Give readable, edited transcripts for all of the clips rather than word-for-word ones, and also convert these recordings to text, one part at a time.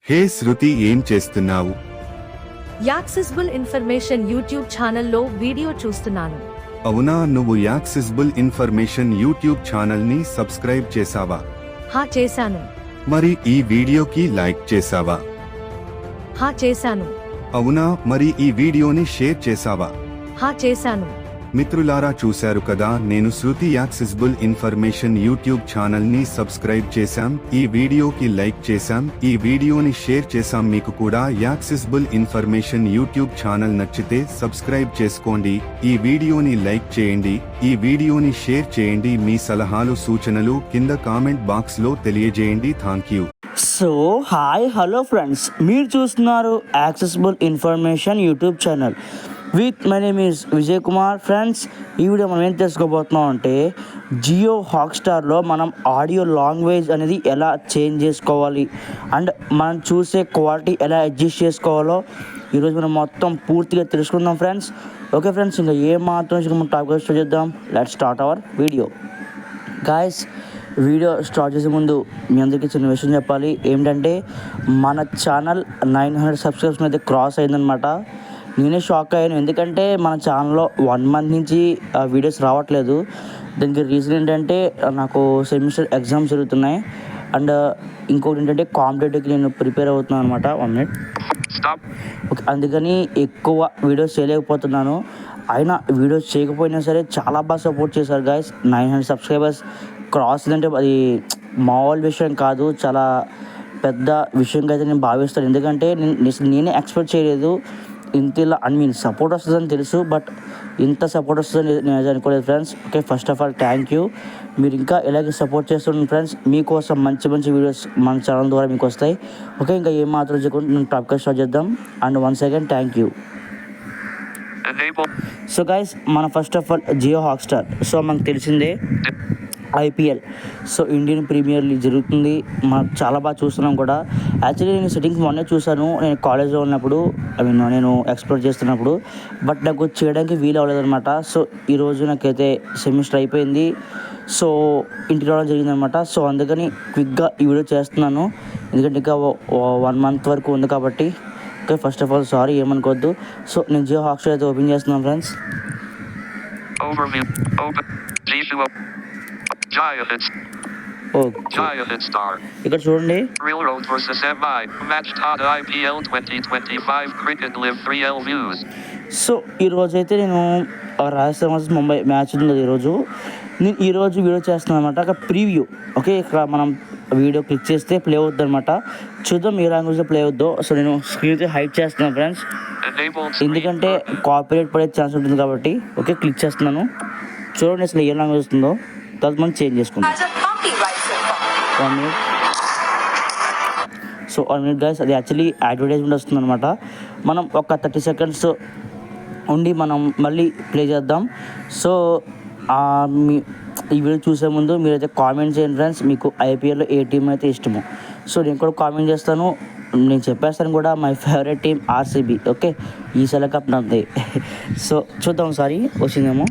హే శృతి, ఏం చేస్తున్నావు? Accessible information YouTube ఛానల్లో వీడియో చూస్తున్నాను. అవునా, నువ్వు యాక్సెసిబుల్ ఇన్ఫర్మేషన్ యూట్యూబ్ ఛానల్ ని సబ్స్క్రైబ్ చేసావా? హా చేశాను. మరి ఈ వీడియోకి లైక్ చేసావా? హా చేశాను. అవునా, మరి ఈ వీడియోని షేర్ చేసావా? హా చేశాను. మిత్రులారా, చూశారు కదా, నేను శృతి యాక్సెసిబుల్ ఇన్ఫర్మేషన్ యూట్యూబ్ ఛానల్ ని సబ్స్క్రైబ్ చేశాం, ఈ వీడియోకి లైక్ చేశాం, ఈ వీడియోని షేర్ చేశాం. మీకు కూడా యాక్సెసిబుల్ ఇన్ఫర్మేషన్ యూట్యూబ్ ఛానల్ నచ్చితే సబ్స్క్రైబ్ చేసుకోండి, ఈ వీడియోని లైక్ చేయండి, ఈ వీడియోని షేర్ చేయండి. మీ సలహాలు సూచనలు కింద కామెంట్ బాక్స్ లో తెలియజేయండి. Thank you. So hi hello friends, మీరు చూస్తున్నారు accessible information YouTube channel with my name is Vijay Kumar. Friends, ఈ వీడియో మనం ఏం తెలుసుకోబోతున్నాం అంటే జియో హాట్స్టార్లో మనం ఆడియో లాంగ్వేజ్ అనేది ఎలా చేంజ్ చేసుకోవాలి అండ్ మనం చూసే క్వాలిటీ ఎలా అడ్జస్ట్ చేసుకోవాలో ఈరోజు మనం మొత్తం పూర్తిగా తెలుసుకుందాం ఫ్రెండ్స్. ఓకే ఫ్రెండ్స్, ఇంకా ఏ మాత్రం మనం టాపిక్ స్టార్ట్ చేద్దాం. Let's start our video. Guys, video start చేసే ముందు మీ అందరికీ చిన్న విషయం చెప్పాలి. ఏంటంటే మన ఛానల్ 900 సబ్స్క్రైబ్స్ అయితే క్రాస్ అయిందనమాట. నేనే షాక్ అయ్యాను, ఎందుకంటే మన ఛానల్లో 1 మంత్ నుంచి వీడియోస్ రావట్లేదు. దానికి రీజన్ ఏంటంటే నాకు సెమిస్టర్ ఎగ్జామ్స్ జరుగుతున్నాయి అండ్ ఇంకొకటి ఏంటంటే కాంపిటేటివ్కి నేను ప్రిపేర్ అవుతున్నాను అనమాట. 1 మినిట్. ఓకే, అందుకని ఎక్కువ వీడియోస్ చేయలేకపోతున్నాను. అయినా వీడియోస్ చేయకపోయినా సరే చాలా బాగా సపోర్ట్ చేశారు గాయస్. 900 సబ్స్క్రైబర్స్ క్రాస్ అంటే అది మామూలు విషయం కాదు, చాలా పెద్ద విషయంగా అయితే నేను భావిస్తాను. ఎందుకంటే నేనే ఎక్స్పెక్ట్ చేయలేదు ఇంతలా సపోర్ట్ వస్తుందని తెలుసు, బట్ ఇంత సపోర్ట్ వస్తుందని నేను అనుకోలేదు friends. Okay, first of all thank you. మీరు ఇంకా ఇలాగే సపోర్ట్ చేస్తుండండి ఫ్రెండ్స్. మీకోసం మంచి మంచి వీడియోస్ మన ఛానల్ ద్వారా మీకు వస్తాయి. ఓకే, ఇంకా ఏం మాత్రం చేయకుండా నేను టాపిక్ స్టార్ట్ చేద్దాం. And once again thank you. So guys, మన first of all Jio Hotstar. So మనకు తెలిసిందే IPL, so Indian Premier League జరుగుతుంది. మనం చాలా బాగా చూస్తున్నాం కూడా. యాక్చువల్లీ నేను సెట్టింగ్స్ మొన్నే చూసాను, నేను కాలేజ్లో ఉన్నప్పుడు, నేను ఎక్స్ప్లోర్ చేస్తున్నప్పుడు, బట్ నాకు చేయడానికి వీలు అవ్వలేదన్నమాట. సో ఈరోజు నాకైతే సెమిస్టర్ అయిపోయింది, సో ఇంటికి రావడం జరిగిందనమాట. సో అందుకని క్విక్గా ఈ వీడియో చేస్తున్నాను, ఎందుకంటే ఇంకా 1 మంత్ వరకు ఉంది కాబట్టి. Okay, first of all sorry, ఏమనుకోవద్దు. సో నేను జియో హాట్స్టార్ అయితే ఓపెన్ చేస్తున్నాను ఫ్రెండ్స్. ఇక్కడ చూడండి, సో ఈరోజు అయితే నేను రాజస్థాన్ వర్సెస్ ముంబై మ్యాచ్ ఉంది కదా ఈరోజు. నేను ఈరోజు వీడియో చేస్తున్నాను అనమాట, ఒక ప్రీవ్యూ. ఓకే, ఇక్కడ మనం వీడియో క్లిక్ చేస్తే ప్లే అవుద్ది అనమాట. చూద్దాం ఏ లాంగ్వేజ్లో ప్లే అవుద్దో. సో నేను స్క్రీన్ అయితే హైడ్ చేస్తున్నాను ఫ్రెండ్స్, ఎందుకంటే కాపీరైట్ పడే ఛాన్స్ ఉంటుంది కాబట్టి. ఓకే, క్లిక్ చేస్తున్నాను. చూడండి అసలు ఏ లాంగ్వేజ్ వస్తుందో, తర్వాత మనం చేంజ్ చేసుకుందాం. 1 మినిట్. సో 1 మినిట్ గైస్, అది యాక్చువల్లీ అడ్వర్టైజ్మెంట్ వస్తుంది అనమాట. మనం ఒక 30 సెకండ్స్ ఉండి మనం మళ్ళీ ప్లే చేద్దాం. సో ఈ వీడియో చూసే ముందు మీరైతే కామెంట్ చేయండి ఫ్రెండ్స్, మీకు ఐపీఎల్లో ఏ టీం అయితే ఇష్టమో. సో నేను కూడా కామెంట్ చేస్తాను, నేను చెప్పేస్తాను కూడా, my favourite team RCB. Okay, ఈ సెల కప్ నాది. సో చూద్దాం ఒకసారి వచ్చిందేమో.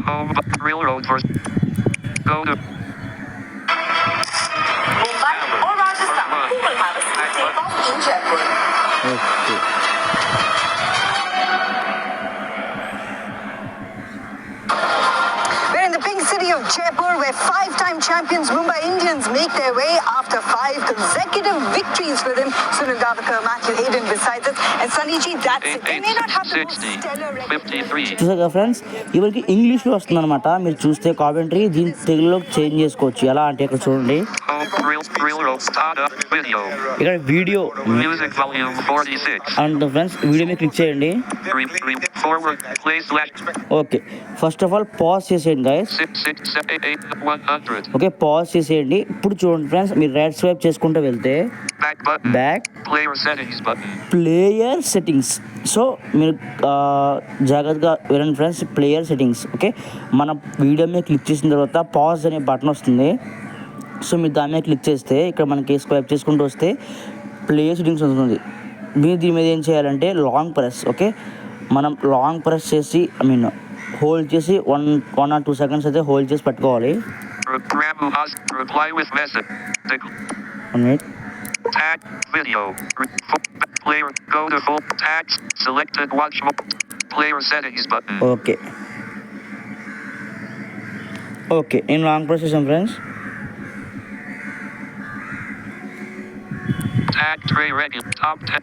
We're in the pink city of Jaipur, where 5-time champions Mumbai Indians make their way after 5 consecutive victories for them. Sunil Gavaskar, Matthew Hayden besides it, and Sunny G, that's it. They may not have the most stellar record. చూసారా friends, ఇవరికి ఇంగ్లీష్లో వస్తుంది అనమాట. మీరు చూస్తే commentary దీన్ని తెలుగులో change చేసుకోవచ్చు. ఎలా అంటే ఇక్కడ చూడండి, ఇక్కడ వీడియో అండ్ ఫ్రెండ్స్ వీడియో మీద క్లిక్ చేయండి. Okay, first of all pause చేసేయండి గైస్. ఓకే, పాజ్ చేసేయండి. ఇప్పుడు చూడండి ఫ్రెండ్స్, మీరు రైట్ స్వైప్ చేసుకుంటూ వెళ్తే బ్యాక్ ప్లేయర్ సెట్టింగ్స్. సో మీరు జాగ్రత్తగా వినండి ఫ్రెండ్స్, ప్లేయర్ సెట్టింగ్స్. ఓకే, మన వీడియో మీద క్లిక్ చేసిన తర్వాత పాజ్ అనే బటన్ వస్తుంది. సో మీరు దాని మీద క్లిక్ చేస్తే ఇక్కడ మనకి స్వైప్ చేసుకుంటూ వస్తే ప్లేయర్ సెట్టింగ్స్ ఉంటుంది. మీరు దీని మీద ఏం చేయాలంటే లాంగ్ ప్రెస్. ఓకే, మనం లాంగ్ ప్రెస్ చేసి హోల్డ్ చేసి 1 or 2 సెకండ్స్ అయితే హోల్డ్ చేసి పెట్టుకోవాలి. 1 minute. Tag. Video. Player. Go to full. Tags. Selected. Watch. Player settings button. Okay okay నేను long process friends. Tag tray regular. Top 10.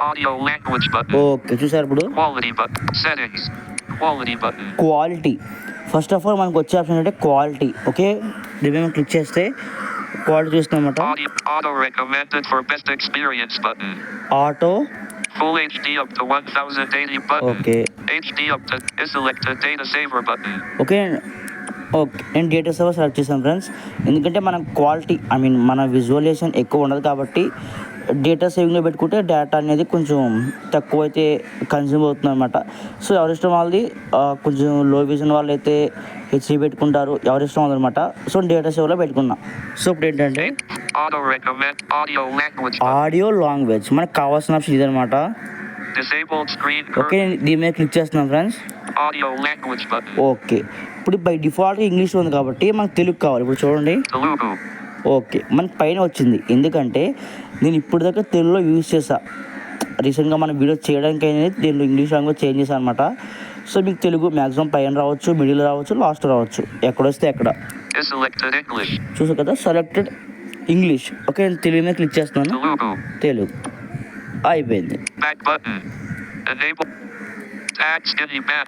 Audio language button. Okay చూసారు ఇప్పుడు Quality button. Settings. Quality button. Quality. First of all మనకు వచ్చే option అంటే quality. Okay దీని మీద click చేస్తే quality చూస్తామన్నమాట. Auto recommended for best experience button. Auto Full HD up to 1080 button. Okay. HD up to is selected data saver button. Okay okay నేను data server select చేశాను friends. ఎందుకంటే మనం quality మన visualisation ఎక్కువ ఉండదు కాబట్టి డేటా సేవింగ్లో పెట్టుకుంటే డేటా అనేది కొంచెం తక్కువ అయితే కన్జ్యూమ్ అవుతుంది అనమాట. సో ఎవరిష్టం వాళ్ళది కొంచెం లో విజన్ వాళ్ళు అయితే హెచ్డీ పెట్టుకుంటారు, ఎవరిష్టం వాళ్ళు అనమాట. సో డేటా సేవర్లో పెట్టుకున్నా. సో ఇప్పుడు ఏంటంటే Auto recommend audio language. Audio language మనకు కావాల్సిన ఆప్షన్ ఇదనమాట. Disabled screen. ఓకే నేను దీని మీద క్లిక్ చేస్తున్నాను friends. Audio language button. Okay ఇప్పుడు బై డిఫాల్ట్ ఇంగ్లీష్ ఉంది కాబట్టి మనకు తెలుగు కావాలి. ఇప్పుడు చూడండి Telugu. ఓకే మనకి పైన వచ్చింది. ఎందుకంటే నేను ఇప్పుడు దాకా తెలుగులో యూజ్ చేసా. రీసెంట్గా మన వీడియో చేయడానికి అనేది దీనిలో ఇంగ్లీష్ లాంగ్వేజ్ చేంజ్ చేశాను అనమాట. సో మీకు తెలుగు మ్యాక్సిమం పైన రావచ్చు, మిడిల్ రావచ్చు, లాస్ట్ రావచ్చు, ఎక్కడొస్తే ఎక్కడ. Is selected English. చూసారు కదా సెలెక్టెడ్ ఇంగ్లీష్. ఓకే నేను తెలుగు మీద క్లిక్ చేస్తున్నాను. Telugu. తెలుగు అయిపోయింది. Back button. Enable. Tag skinny man.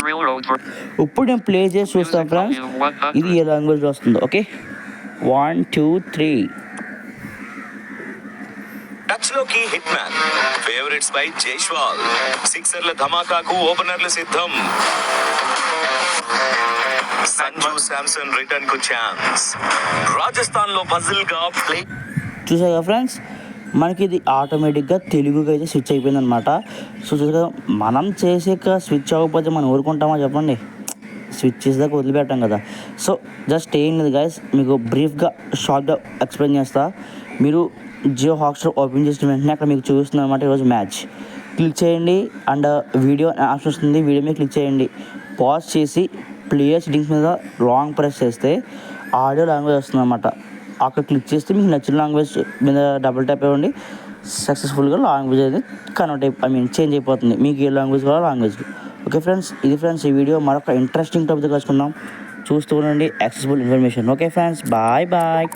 Railroad for. ఇప్పుడు నేను ప్లే చేసి చూస్తాను ఫ్రెండ్స్ ఇది ఏ లాంగ్వేజ్ వస్తుందో. ఓకే 1 2 3 టచ్ లోకి hitman favourites by Jaiswal సిక్సర్ల ధమాకాకు ఓపెనర్లు సిద్ధం సంజు శాంసన్ రిటర్న్ కు ఛాన్స్ రాజస్థాన్ లో పజిల్ గా ప్లే చూసాగా ఫ్రెండ్స్ మనకి ఇది ఆటోమేటిక్గా తెలుగుగా అయితే స్విచ్ అయిపోయింది అనమాట. సో చూసాక మనం చేసాక స్విచ్ అవ్వకపోతే మనం ఊరుకుంటామా చెప్పండి, స్విచ్ చేసేదాకా వదిలిపెట్టాం కదా. సో జస్ట్ ఏం లేదు గైస్, మీకు బ్రీఫ్గా షార్ట్గా ఎక్స్ప్లెయిన్ చేస్తా. మీరు జియో హాట్స్టార్ ఓపెన్ చేసిన వెంటనే అక్కడ మీకు చూపిస్తుంది అనమాట ఈరోజు మ్యాచ్. క్లిక్ చేయండి అండ్ వీడియో ఆప్షన్ వస్తుంది, వీడియో మీద క్లిక్ చేయండి. పాజ్ చేసి ప్లేయర్ సెట్టింగ్స్ మీద లాంగ్ ప్రెస్ చేస్తే ఆడియో లాంగ్వేజ్ వస్తుంది అనమాట. అక్కడ క్లిక్ చేస్తే మీకు నచ్చిన లాంగ్వేజ్ మీద డబుల్ ట్యాప్ ఇవ్వండి, సక్సెస్ఫుల్గా లాంగ్వేజ్ అనేది కన్వర్ట్ చేంజ్ అయిపోతుంది మీకు ఏ లాంగ్వేజ్ కావాలో లాంగ్వేజ్కి. ఓకే ఫ్రెండ్స్ ఇది ఫ్రెండ్స్ ఈ వీడియో మరొక ఇంట్రెస్టింగ్ టాపిక్ కలుసుకుందాం. చూస్తూ ఉండండి accessible information. Okay friends bye bye.